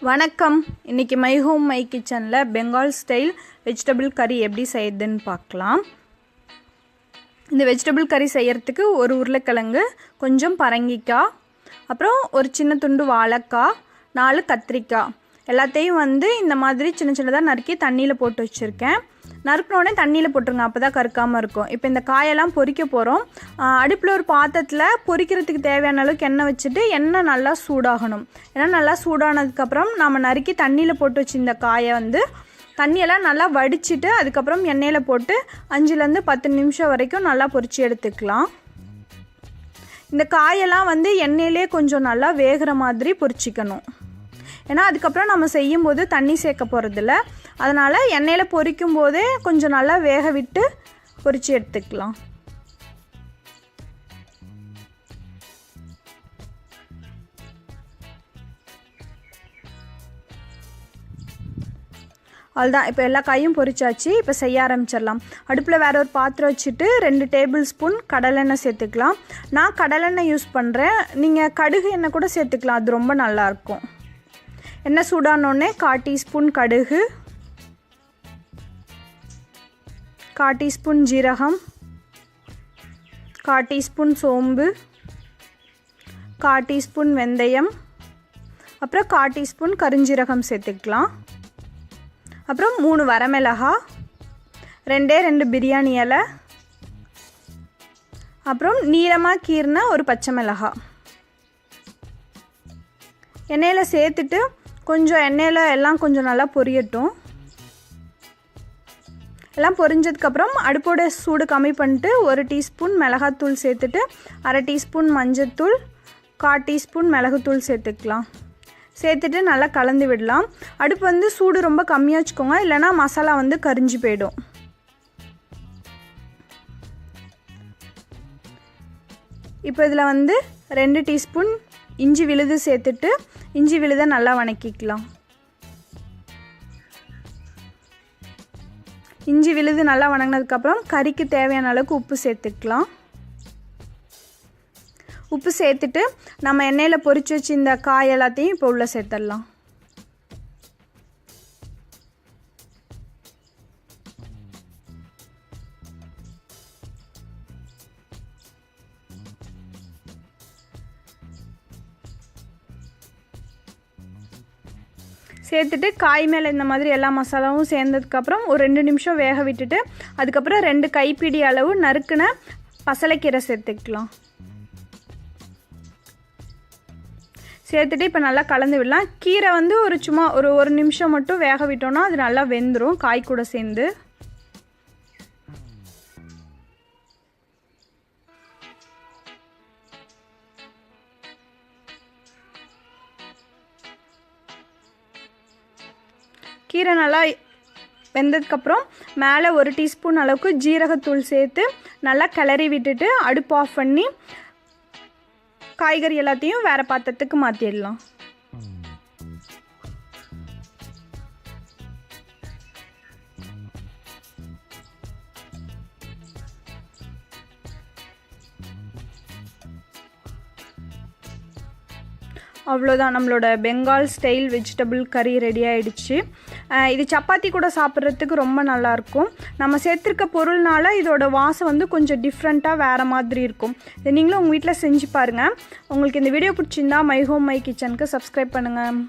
வணக்கம். இன்றைக்கி my home my கிச்சனில் பெங்கால் ஸ்டைல் வெஜிடபிள் கறி எப்படி செய்யுதுன்னு பார்க்கலாம். இந்த வெஜிடபிள் கறி செய்கிறதுக்கு ஒரு உருளைக்கிழங்கு, கொஞ்சம் பரங்கிக்காய், அப்புறம் ஒரு சின்ன துண்டு வாழைக்காய், 4 கத்திரிக்காய் எல்லாத்தையும் இந்த மாதிரி சின்ன சின்னதாக நறுக்கி தண்ணியில் போட்டு வச்சுருக்கேன். நறுக்கினோடனே தண்ணியில் போட்டுருங்க, அப்போ தான் கருக்காமல் இருக்கும். இப்போ இந்த காயெல்லாம் பொரிக்க போகிறோம். அடுப்பில் ஒரு பாத்திரத்தில் பொரிக்கிறதுக்கு தேவையான அளவுக்கு எண்ணெய் வச்சுட்டு எண்ணெய் நல்லா சூடாகணும். ஏன்னா நல்லா சூடானதுக்கப்புறம் நம்ம நறுக்கி தண்ணியில் போட்டு வச்சு இந்த காயை தண்ணியெல்லாம் நல்லா வடிச்சிட்டு அதுக்கப்புறம் எண்ணெயில் போட்டு 5லேருந்து 10 நிமிஷம் வரைக்கும் நல்லா பொரித்து எடுத்துக்கலாம். இந்த காயெல்லாம் எண்ணெயிலே கொஞ்சம் நல்லா வேகிற மாதிரி பொரிச்சிக்கணும். ஏன்னா அதுக்கப்புறம் நம்ம செய்யும்போது தண்ணி சேர்க்க போகிறதில்ல, அதனால் எண்ணெயில் பொரிக்கும் போதே கொஞ்சம் நல்லா வேக விட்டு பொரித்து எடுத்துக்கலாம். அவ்வளோதான். இப்போ எல்லா காயும் பொரிச்சாச்சு. இப்போ செய்ய ஆரம்பிச்சிடலாம். அடுப்பில் வேற ஒரு பாத்திரம் வச்சுட்டு 2 டேபிள் ஸ்பூன் கடலெண்ணெய் சேர்த்துக்கலாம். நான் கடலெண்ணெய் யூஸ் பண்ணுறேன், நீங்கள் கடுகு எண்ணெய் கூட சேர்த்துக்கலாம், அது ரொம்ப நல்லாயிருக்கும். எண்ணெய் சூடானோடனே 1/4 டீஸ்பூன் கடுகு, 1/4 டீஸ்பூன் ஜீரகம், 1/4 டீஸ்பூன் சோம்பு, 1/4 டீஸ்பூன் வெந்தயம், அப்புறம் 1/4 டீஸ்பூன் கருஞ்சீரகம் சேர்த்துக்கலாம். அப்புறம் 3 வரமிளகாய், 2 பிரியாணி இலை, அப்புறம் நீளமாக கீறின ஒரு பச்சை மிளகாய் எண்ணெயில் சேர்த்துட்டு கொஞ்சம் எண்ணெயில் எல்லாம் கொஞ்சம் நல்லா பொரியட்டும். எல்லாம் பொரிஞ்சதுக்கப்புறம் அடுப்போட சூடு கம்மி பண்ணிட்டு 1 டீஸ்பூன் மிளகாத்தூள் சேர்த்துட்டு 1/2 டீஸ்பூன் மஞ்சத்தூள், 1/4 டீஸ்பூன் மிளகுத்தூள் சேர்த்துக்கலாம். சேர்த்துட்டு நல்லா கலந்து விடலாம். அடுப்பு சூடு ரொம்ப கம்மியாக வச்சுக்கோங்க, இல்லைனா மசாலா கரிஞ்சு போயிடும். இப்போ இதில் 2 டீஸ்பூன் இஞ்சி விழுது சேர்த்துட்டு இஞ்சி விழுதை நல்லா வணக்கிக்கலாம். இஞ்சி விழுது நல்லா வணங்கினதுக்கப்புறம் கறிக்கு தேவையான அளவுக்கு உப்பு சேர்த்துக்கலாம். உப்பு சேர்த்துட்டு நம்ம எண்ணெயில் பொரிச்சு வச்சு இந்த காய் எல்லாத்தையும் இப்போ உள்ளே சேர்த்துடலாம். சேர்த்துட்டு காய் மேலே இந்த மாதிரி எல்லா மசாலாவும் சேர்ந்ததுக்கப்புறம் ஒரு 2 நிமிஷம் வேக விட்டுட்டு அதுக்கப்புறம் 2 கைப்பிடி அளவு நறுக்குன பசலைக்கீரை சேர்த்துக்கலாம். சேர்த்துட்டு இப்போ நல்லா கலந்து விடலாம். கீரை ஒரு சும்மா ஒரு நிமிஷம் மட்டும் வேக விட்டோன்னா அது நல்லா வெந்துடும் காய் கூட சேர்ந்து. கீரை நல்லா வெந்ததுக்கப்புறம் மேலே 1 டீஸ்பூன் அளவுக்கு ஜீரகத்தூள் சேர்த்து நல்லா கிளறி விட்டுட்டு அடுப்பு ஆஃப் பண்ணி காய்கறி எல்லாத்தையும் வேறு பாத்திரத்துக்கு மாற்றிடலாம். அவ்வளோதான், நம்மளோட பெங்கால் ஸ்டைல் வெஜிடபிள் கறி ரெடி ஆகிடுச்சு. இது சப்பாத்தி கூட சாப்பிட்றதுக்கு ரொம்ப நல்லாயிருக்கும். நம்ம சேர்த்துருக்க பொருள்னால இதோட வாசம் கொஞ்சம் டிஃப்ரெண்ட்டாக வேறு மாதிரி இருக்கும். இதை நீங்களும் உங்கள் வீட்டில் செஞ்சு பாருங்கள். உங்களுக்கு இந்த வீடியோ பிடிச்சிருந்தா மை ஹோம் மை கிச்சனுக்கு சப்ஸ்கிரைப் பண்ணுங்கள்.